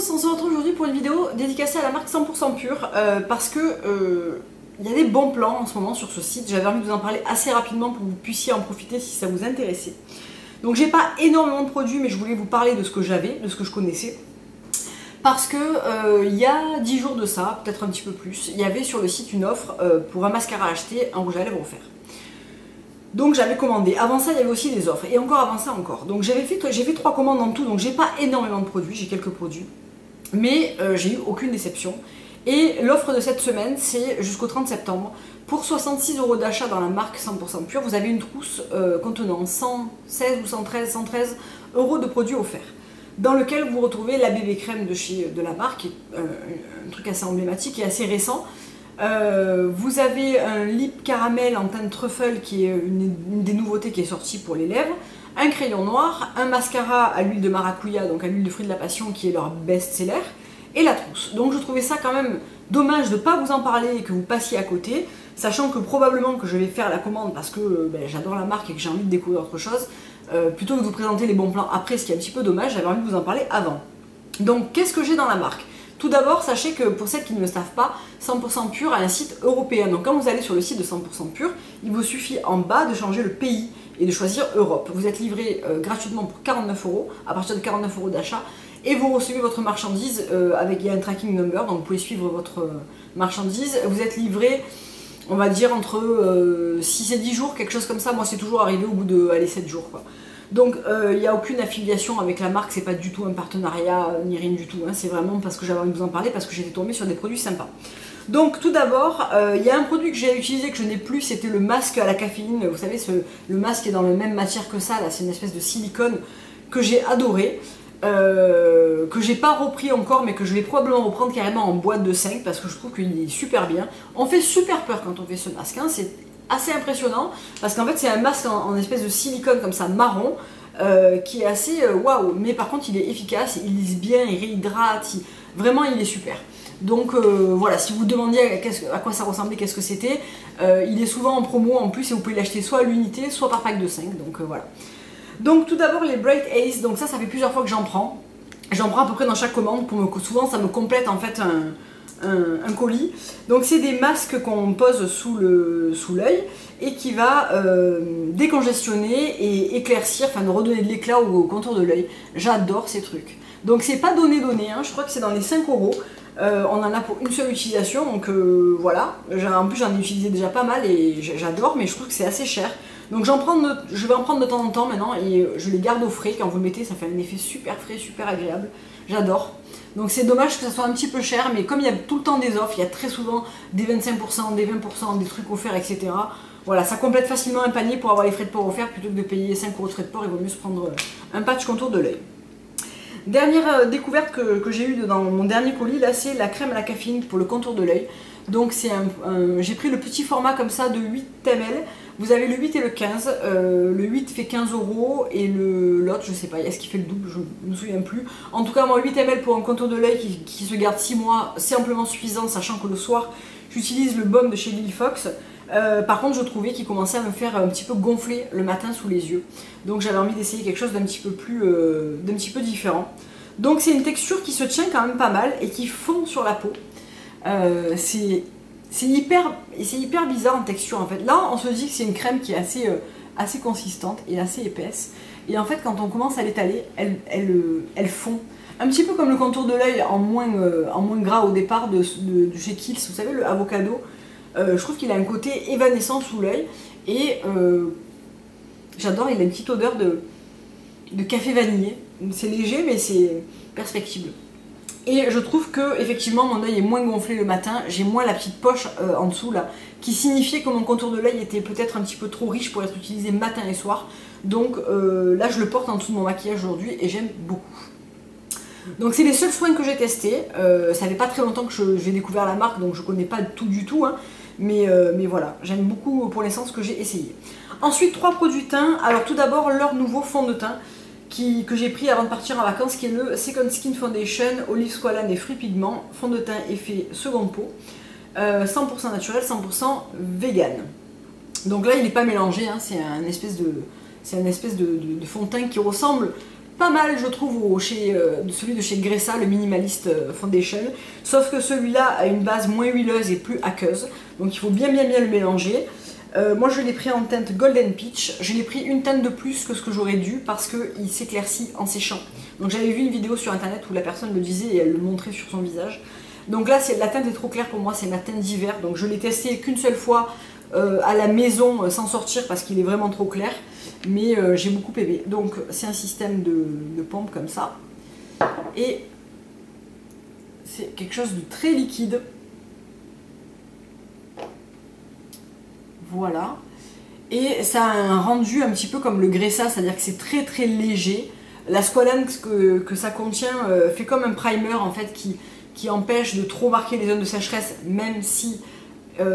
tous, on se retrouve aujourd'hui pour une vidéo dédicacée à la marque 100% Pure parce que il y a des bons plans en ce moment sur ce site. J'avais envie de vous en parler assez rapidement pour que vous puissiez en profiter si ça vous intéressait. Donc j'ai pas énormément de produits, mais je voulais vous parler de ce que j'avais, de ce que je connaissais. Parce que il y a 10 jours de ça, peut-être un petit peu plus, il y avait sur le site une offre pour un mascara à acheter, un rouge à lèvres offert. Donc j'avais commandé. Avant ça, il y avait aussi des offres. Et encore avant ça, encore. Donc j'ai fait 3 commandes en tout. Donc j'ai pas énormément de produits. J'ai quelques produits. Mais j'ai eu aucune déception. Et l'offre de cette semaine, c'est jusqu'au 30 septembre. Pour 66 € d'achat dans la marque 100% Pure, vous avez une trousse contenant 116 ou 113 € de produits offerts. Dans lequel vous retrouvez la bébé crème de la marque. Un truc assez emblématique et assez récent. Vous avez un lip caramel en teinte truffle qui est une des nouveautés qui est sortie pour les lèvres, un crayon noir, un mascara à l'huile de maracuja, donc à l'huile de fruit de la passion qui est leur best-seller, et la trousse. Donc je trouvais ça quand même dommage de ne pas vous en parler et que vous passiez à côté, sachant que probablement que je vais faire la commande parce que j'adore la marque et que j'ai envie de découvrir autre chose, plutôt que de vous présenter les bons plans après, ce qui est un petit peu dommage, j'avais envie de vous en parler avant. Donc qu'est-ce que j'ai dans la marque ? Tout d'abord, sachez que pour celles qui ne le savent pas, 100% Pure a un site européen. Donc quand vous allez sur le site de 100% Pure, il vous suffit en bas de changer le pays et de choisir Europe. Vous êtes livré gratuitement pour 49 €, à partir de 49 € d'achat, et vous recevez votre marchandise il y a un tracking number, donc vous pouvez suivre votre marchandise. Vous êtes livré, on va dire, entre 6 et 10 jours, quelque chose comme ça. Moi, c'est toujours arrivé au bout de 7 jours, quoi. Donc il n'y a aucune affiliation avec la marque, c'est pas du tout un partenariat ni rien du tout, hein. C'est vraiment parce que j'avais envie de vous en parler, parce que j'étais tombée sur des produits sympas. Donc tout d'abord, il y a un produit que j'ai utilisé que je n'ai plus, c'était le masque à la caféine. Vous savez, le masque est dans la même matière que ça, là, c'est une espèce de silicone que j'ai adoré, que j'ai pas repris encore, mais que je vais probablement reprendre carrément en boîte de 5 parce que je trouve qu'il est super bien. On fait super peur quand on fait ce masque, hein. C'est assez impressionnant parce qu'en fait c'est un masque en espèce de silicone comme ça marron qui est assez waouh, mais par contre il est efficace, il lisse bien, il réhydrate, vraiment il est super. Donc voilà, si vous vous demandiez à quoi ça ressemblait, qu'est-ce que c'était, il est souvent en promo en plus et vous pouvez l'acheter soit à l'unité soit par pack de 5, donc voilà. Donc tout d'abord les Bright Ace, donc ça fait plusieurs fois que j'en prends à peu près dans chaque commande, souvent ça me complète en fait un colis. Donc c'est des masques qu'on pose sous l'œil et qui va décongestionner et éclaircir, enfin de redonner de l'éclat au contour de l'œil. J'adore ces trucs. Donc c'est pas donné, hein. Je crois que c'est dans les 5 €. On en a pour une seule utilisation, donc voilà. En plus j'en ai utilisé déjà pas mal et j'adore, mais je trouve que c'est assez cher. Donc je vais en prendre de temps en temps maintenant et je les garde au frais. Quand vous le mettez, ça fait un effet super frais, super agréable. J'adore. Donc c'est dommage que ça soit un petit peu cher, mais comme il y a tout le temps des offres, il y a très souvent des 25%, des 20%, des trucs offerts, etc. Voilà, ça complète facilement un panier pour avoir les frais de port offerts plutôt que de payer 5 € de frais de port. Il vaut mieux se prendre un patch contour de l'œil. Dernière découverte que j'ai eue dans mon dernier colis, là c'est la crème à la caféine pour le contour de l'œil. Donc j'ai pris le petit format comme ça de 8 ml. Vous avez le 8 et le 15. Le 8 fait 15 € et l'autre, je sais pas, est-ce qu'il fait le double, je ne me souviens plus. En tout cas, moi 8 ml pour un contour de l'œil qui se garde 6 mois, c'est amplement suffisant, sachant que le soir, j'utilise le baume de chez Lily Fox. Par contre, je trouvais qu'il commençait à me faire un petit peu gonfler le matin sous les yeux. Donc j'avais envie d'essayer quelque chose d'un petit peu différent. Donc c'est une texture qui se tient quand même pas mal et qui fond sur la peau. C'est hyper bizarre en texture en fait. Là on se dit que c'est une crème qui est assez consistante et assez épaisse. Et en fait quand on commence à l'étaler, elle fond. Un petit peu comme le contour de l'œil en moins gras au départ de chez Kiehl's. Vous savez, le avocado. Je trouve qu'il a un côté évanescent sous l'œil. Et j'adore, il a une petite odeur de café vanillé. C'est léger mais c'est perspective. Et je trouve que effectivement mon œil est moins gonflé le matin, j'ai moins la petite poche en dessous là, qui signifiait que mon contour de l'œil était peut-être un petit peu trop riche pour être utilisé matin et soir. Donc là je le porte en dessous de mon maquillage aujourd'hui et j'aime beaucoup. Donc c'est les seuls soins que j'ai testés. Ça fait pas très longtemps que j'ai découvert la marque, donc je connais pas tout du tout, hein. Mais voilà, j'aime beaucoup pour l'essence que j'ai essayé. Ensuite 3 produits teint. Alors tout d'abord leur nouveau fond de teint que j'ai pris avant de partir en vacances, qui est le Second Skin Foundation Olive Squalane et Fruits Pigments, fond de teint effet seconde peau, 100% naturel, 100% vegan. Donc là il n'est pas mélangé, hein, c'est un espèce de fond de teint qui ressemble pas mal, je trouve, celui de chez Gressa, le Minimalist Foundation. Sauf que celui-là a une base moins huileuse et plus aqueuse. Donc il faut bien le mélanger. Moi je l'ai pris en teinte Golden Peach. Je l'ai pris une teinte de plus que ce que j'aurais dû parce qu'il s'éclaircit en séchant. Donc j'avais vu une vidéo sur internet où la personne le disait et elle le montrait sur son visage. Donc là la teinte est trop claire pour moi, c'est ma teinte d'hiver. Donc je l'ai testé qu'une seule fois à la maison sans sortir parce qu'il est vraiment trop clair. Mais j'ai beaucoup aimé. Donc c'est un système de pompe comme ça. Et c'est quelque chose de très liquide. Voilà. Et ça a un rendu un petit peu comme le Gressa, c'est-à-dire que c'est très léger. La squalane que ça contient fait comme un primer en fait qui empêche de trop marquer les zones de sécheresse, même si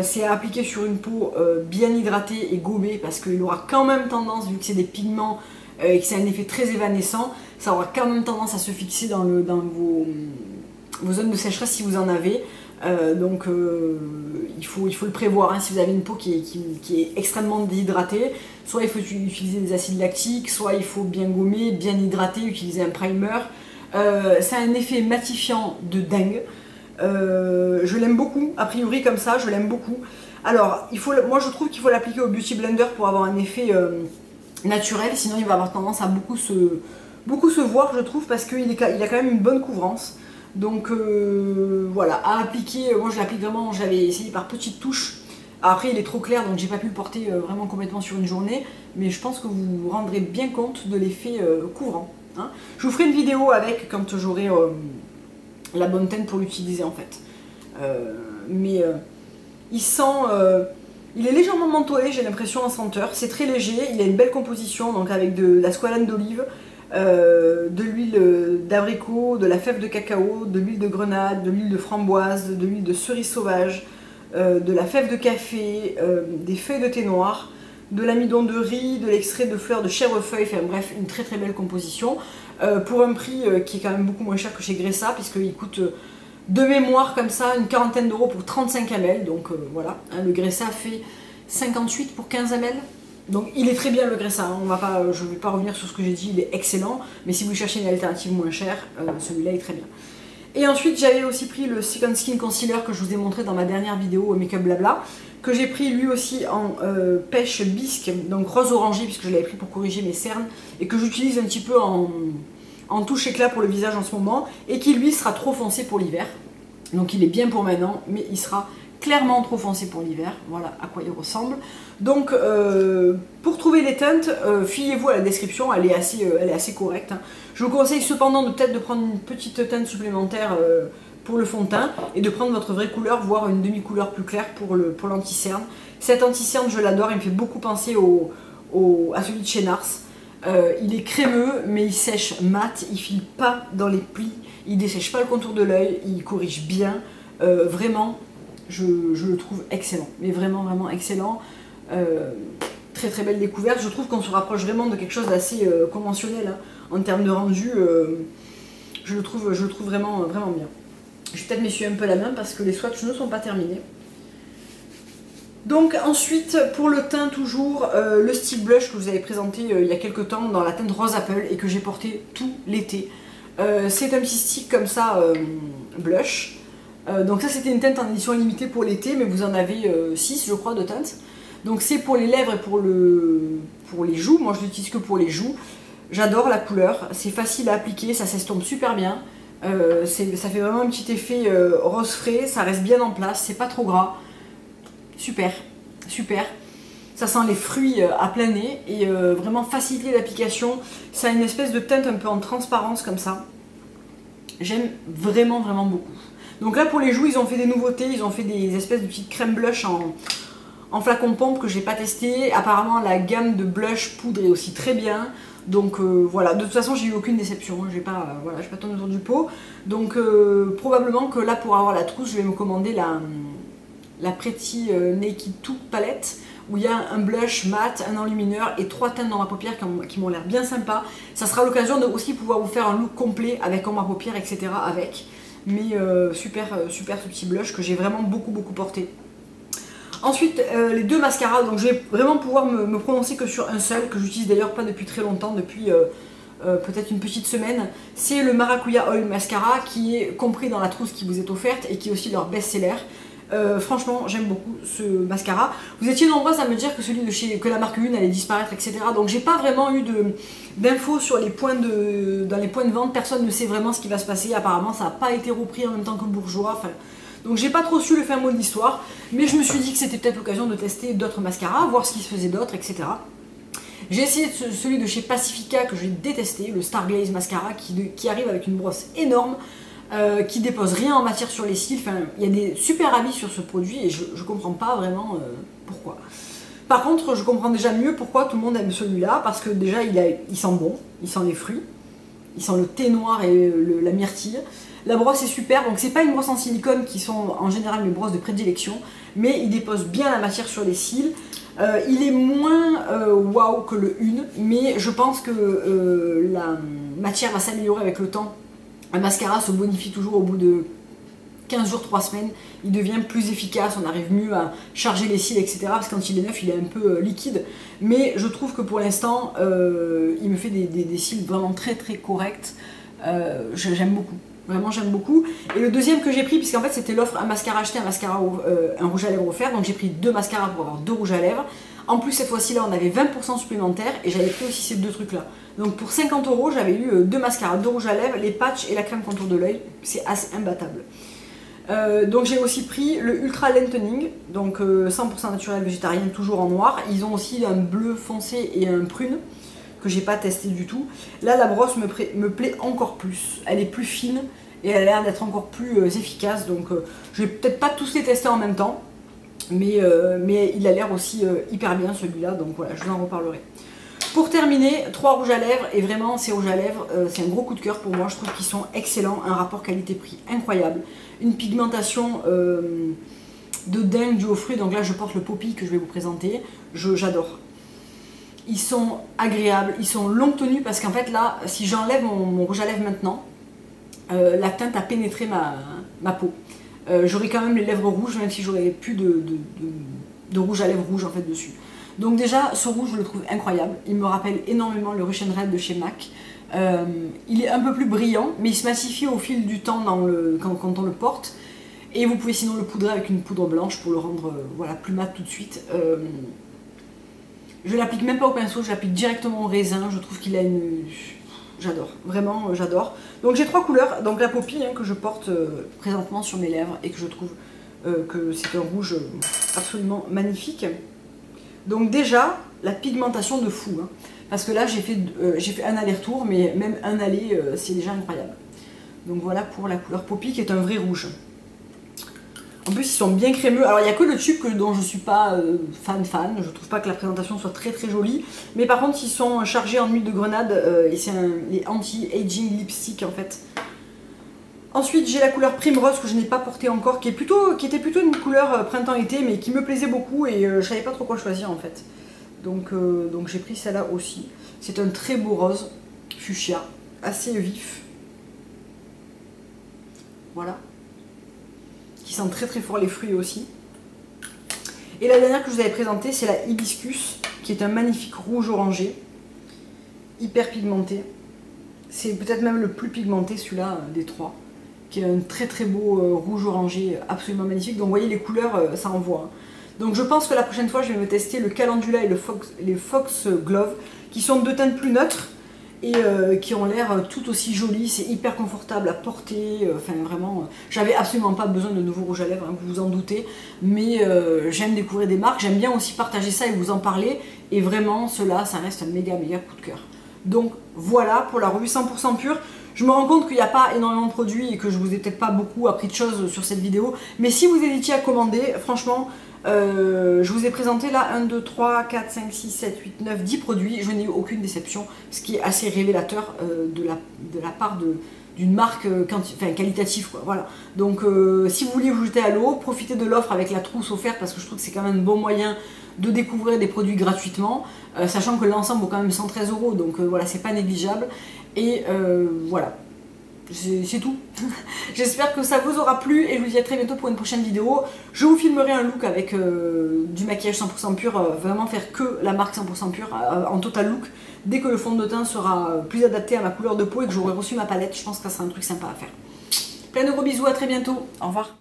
c'est à appliquer sur une peau bien hydratée et gommée, parce qu'il aura quand même tendance, vu que c'est des pigments et que c'est un effet très évanescent, ça aura quand même tendance à se fixer dans vos zones de sécheresse si vous en avez. Donc il faut le prévoir, hein, si vous avez une peau qui est extrêmement déhydratée, soit il faut utiliser des acides lactiques, soit il faut bien gommer, bien hydrater, utiliser un primer. Ça a un effet matifiant de dingue. Je l'aime beaucoup, a priori comme ça, je l'aime beaucoup. Alors, moi je trouve qu'il faut l'appliquer au Beauty Blender pour avoir un effet naturel, sinon il va avoir tendance à beaucoup se voir, je trouve, parce qu'il a quand même une bonne couvrance. Donc voilà, à appliquer, moi je l'applique vraiment, j'avais essayé par petites touches. Après il est trop clair donc j'ai pas pu le porter vraiment complètement sur une journée, mais je pense que vous vous rendrez bien compte de l'effet couvrant. Hein. Je vous ferai une vidéo avec quand j'aurai la bonne teinte pour l'utiliser en fait. Il sent, il est légèrement mentholé, j'ai l'impression en senteur, c'est très léger, il a une belle composition donc avec de la squalane d'olive. De l'huile d'abricot, de la fève de cacao, de l'huile de grenade, de l'huile de framboise, de l'huile de cerise sauvage, de la fève de café, des feuilles de thé noir, de l'amidon de riz, de l'extrait de fleurs de chèvrefeuille, enfin bref, une très belle composition, pour un prix qui est quand même beaucoup moins cher que chez Gressa, puisqu'il coûte de mémoire comme ça une quarantaine d'euros pour 35 ml, donc voilà, hein, le Gressa fait 58 pour 15 ml. Donc il est très bien le Gressa, hein. Je ne vais pas revenir sur ce que j'ai dit, il est excellent, mais si vous cherchez une alternative moins chère, celui-là est très bien. Et ensuite j'avais aussi pris le Second Skin Concealer que je vous ai montré dans ma dernière vidéo Make Up Blabla, que j'ai pris lui aussi en pêche bisque, donc rose orangé puisque je l'avais pris pour corriger mes cernes, et que j'utilise un petit peu en touche éclat pour le visage en ce moment, et qui lui sera trop foncé pour l'hiver. Donc il est bien pour maintenant, mais il sera clairement trop foncé pour l'hiver, voilà à quoi il ressemble. Donc pour trouver les teintes, fiez-vous à la description, elle est assez correcte. Hein. Je vous conseille cependant peut-être de prendre une petite teinte supplémentaire pour le fond de teint et de prendre votre vraie couleur, voire une demi-couleur plus claire pour l'anti-cerne. Cet anti-cerne je l'adore, il me fait beaucoup penser à celui de chez Nars. Il est crémeux mais il sèche mat, il file pas dans les plis, il dessèche pas le contour de l'œil, il corrige bien, vraiment. Je le trouve excellent, mais vraiment excellent. Très belle découverte. Je trouve qu'on se rapproche vraiment de quelque chose d'assez conventionnel hein, en termes de rendu. Je le trouve vraiment bien. Je vais peut-être m'essuyer un peu la main parce que les swatchs ne sont pas terminés. Donc ensuite pour le teint toujours le stick blush que je vous avais présenté il y a quelques temps dans la teinte rose apple et que j'ai porté tout l'été. C'est un petit stick comme ça blush. Donc ça c'était une teinte en édition limitée pour l'été, mais vous en avez 6 je crois de teintes. Donc c'est pour les lèvres et pour les joues, moi je l'utilise que pour les joues. J'adore la couleur, c'est facile à appliquer, ça s'estompe super bien. Ça fait vraiment un petit effet rose frais, ça reste bien en place, c'est pas trop gras. Super. Ça sent les fruits à plein nez et vraiment facilité d'application. Ça a une espèce de teinte un peu en transparence comme ça. J'aime vraiment beaucoup. Donc là pour les joues ils ont fait des nouveautés, ils ont fait des espèces de petites crèmes blush en flacon pompe que j'ai pas testé. Apparemment la gamme de blush poudre est aussi très bien. Donc voilà, de toute façon j'ai eu aucune déception, j'ai pas tourné autour du pot. Donc probablement que là pour avoir la trousse je vais me commander la Pretty Naked 2 palette où il y a un blush mat, un enlumineur et 3 teintes dans ma paupière qui m'ont l'air bien sympa. Ça sera l'occasion de aussi pouvoir vous faire un look complet avec en ma paupière etc. avec. Mais super ce petit blush que j'ai vraiment beaucoup porté. Ensuite les deux mascaras, donc je vais vraiment pouvoir me prononcer que sur un seul, que j'utilise d'ailleurs pas depuis très longtemps, depuis peut-être une petite semaine, c'est le Maracuya Oil Mascara qui est compris dans la trousse qui vous est offerte et qui est aussi leur best-seller. Franchement, j'aime beaucoup ce mascara. Vous étiez nombreuses à me dire que que la marque Une allait disparaître, etc. Donc j'ai pas vraiment eu d'infos sur les points dans les points de vente. Personne ne sait vraiment ce qui va se passer. Apparemment, ça n'a pas été repris en même temps que le Bourjois. Enfin, donc j'ai pas trop su le fin mot de l'histoire. Mais je me suis dit que c'était peut-être l'occasion de tester d'autres mascaras, voir ce qui se faisait d'autres, etc. J'ai essayé celui de chez Pacifica que j'ai détesté, le Star Glaze Mascara qui arrive avec une brosse énorme. Qui dépose rien en matière sur les cils. Enfin, il y a des super avis sur ce produit et je comprends pas vraiment pourquoi. Par contre, je comprends déjà mieux pourquoi tout le monde aime celui-là, parce que déjà il sent bon, il sent les fruits, il sent le thé noir et la myrtille. La brosse est super, donc c'est pas une brosse en silicone qui sont en général mes brosses de prédilection, mais il dépose bien la matière sur les cils. Il est moins waouh que le Une, mais je pense que la matière va s'améliorer avec le temps. Un mascara se bonifie toujours au bout de 15 jours, 3 semaines. Il devient plus efficace, on arrive mieux à charger les cils, etc. Parce que quand il est neuf, il est un peu liquide. Mais je trouve que pour l'instant, il me fait des cils vraiment très très corrects. J'aime beaucoup. Vraiment, j'aime beaucoup. Et le deuxième que j'ai pris, puisqu'en fait c'était l'offre un mascara acheté, un rouge à lèvres offert. Donc j'ai pris 2 mascaras pour avoir 2 rouges à lèvres. En plus, cette fois-ci là, on avait 20% supplémentaire et j'avais pris aussi ces 2 trucs là. Donc pour 50 €, j'avais eu 2 mascaras, 2 rouges à lèvres, les patchs et la crème contour de l'œil. C'est assez imbattable. Donc j'ai aussi pris le Ultra Lengthening, donc 100% naturel végétarien, toujours en noir. Ils ont aussi un bleu foncé et un prune que j'ai pas testé du tout. Là, la brosse me plaît encore plus. Elle est plus fine et elle a l'air d'être encore plus efficace. Donc je vais peut-être pas tous les tester en même temps. Mais il a l'air aussi hyper bien celui-là, donc voilà, je vous en reparlerai. Pour terminer, 3 rouges à lèvres, et vraiment ces rouges à lèvres, c'est un gros coup de cœur pour moi, je trouve qu'ils sont excellents, un rapport qualité-prix incroyable, une pigmentation de dingue due aux fruits, donc là je porte le Poppy que je vais vous présenter, j'adore. Ils sont agréables, ils sont longue tenue, parce qu'en fait là, si j'enlève mon rouge à lèvres maintenant, la teinte a pénétré ma peau. J'aurai quand même les lèvres rouges, même si j'aurais plus de rouge à lèvres rouge en fait dessus. Donc déjà, ce rouge, je le trouve incroyable. Il me rappelle énormément le Russian Red de chez MAC. Il est un peu plus brillant, mais il se massifie au fil du temps quand on le porte. Et vous pouvez sinon le poudrer avec une poudre blanche pour le rendre voilà, plus mat tout de suite. Je l'applique même pas au pinceau, je l'applique directement au raisin. Je trouve qu'il a une... J'adore, vraiment j'adore. Donc j'ai 3 couleurs, donc la Poppy que je porte présentement sur mes lèvres et que je trouve que c'est un rouge absolument magnifique. Donc déjà, la pigmentation de fou, parce que là j'ai fait un aller-retour, mais même un aller c'est déjà incroyable. Donc voilà pour la couleur Poppy qui est un vrai rouge. En plus ils sont bien crémeux, alors il n'y a que le tube dont je ne suis pas fan, je trouve pas que la présentation soit très très jolie, mais par contre ils sont chargés en huile de grenade et c'est les anti-aging lipstick en fait. Ensuite j'ai la couleur Primrose que je n'ai pas portée encore, qui était plutôt une couleur printemps-été mais qui me plaisait beaucoup et je savais pas trop quoi choisir en fait. Donc j'ai pris celle-là aussi. C'est un très beau rose, fuchsia, assez vif. Voilà. Qui sent très très fort les fruits aussi. Et la dernière que je vous avais présentée, c'est la Hibiscus, qui est un magnifique rouge orangé, hyper pigmenté. C'est peut-être même le plus pigmenté celui-là des 3, qui est un très très beau rouge orangé absolument magnifique. Donc vous voyez les couleurs, ça envoie. Donc je pense que la prochaine fois je vais me tester le Calendula et les Fox Glove, qui sont 2 teintes plus neutres et qui ont l'air tout aussi jolis. C'est hyper confortable à porter, enfin vraiment, j'avais absolument pas besoin de nouveaux rouges à lèvres, vous vous en doutez, mais j'aime découvrir des marques, j'aime bien aussi partager ça et vous en parler, et vraiment cela, ça reste un méga coup de cœur. Donc voilà pour la revue 100% pure. Je me rends compte qu'il n'y a pas énormément de produits et que je vous ai peut-être pas beaucoup appris de choses sur cette vidéo, mais si vous hésitiez à commander, franchement, je vous ai présenté là 1, 2, 3, 4, 5, 6, 7, 8, 9, 10 produits, je n'ai eu aucune déception, ce qui est assez révélateur de la part d'une marque qualitative, quoi. Voilà. Donc si vous voulez vous jeter à l'eau, profitez de l'offre avec la trousse offerte, parce que je trouve que c'est quand même un bon moyen de découvrir des produits gratuitement, sachant que l'ensemble vaut quand même 113 €, donc voilà, c'est pas négligeable. Et voilà. C'est tout. J'espère que ça vous aura plu et je vous dis à très bientôt pour une prochaine vidéo. Je vous filmerai un look avec du maquillage 100% pur, vraiment faire que la marque 100% pur en total look. Dès que le fond de teint sera plus adapté à ma couleur de peau et que j'aurai reçu ma palette, je pense que ça sera un truc sympa à faire. Plein de gros bisous, à très bientôt. Au revoir.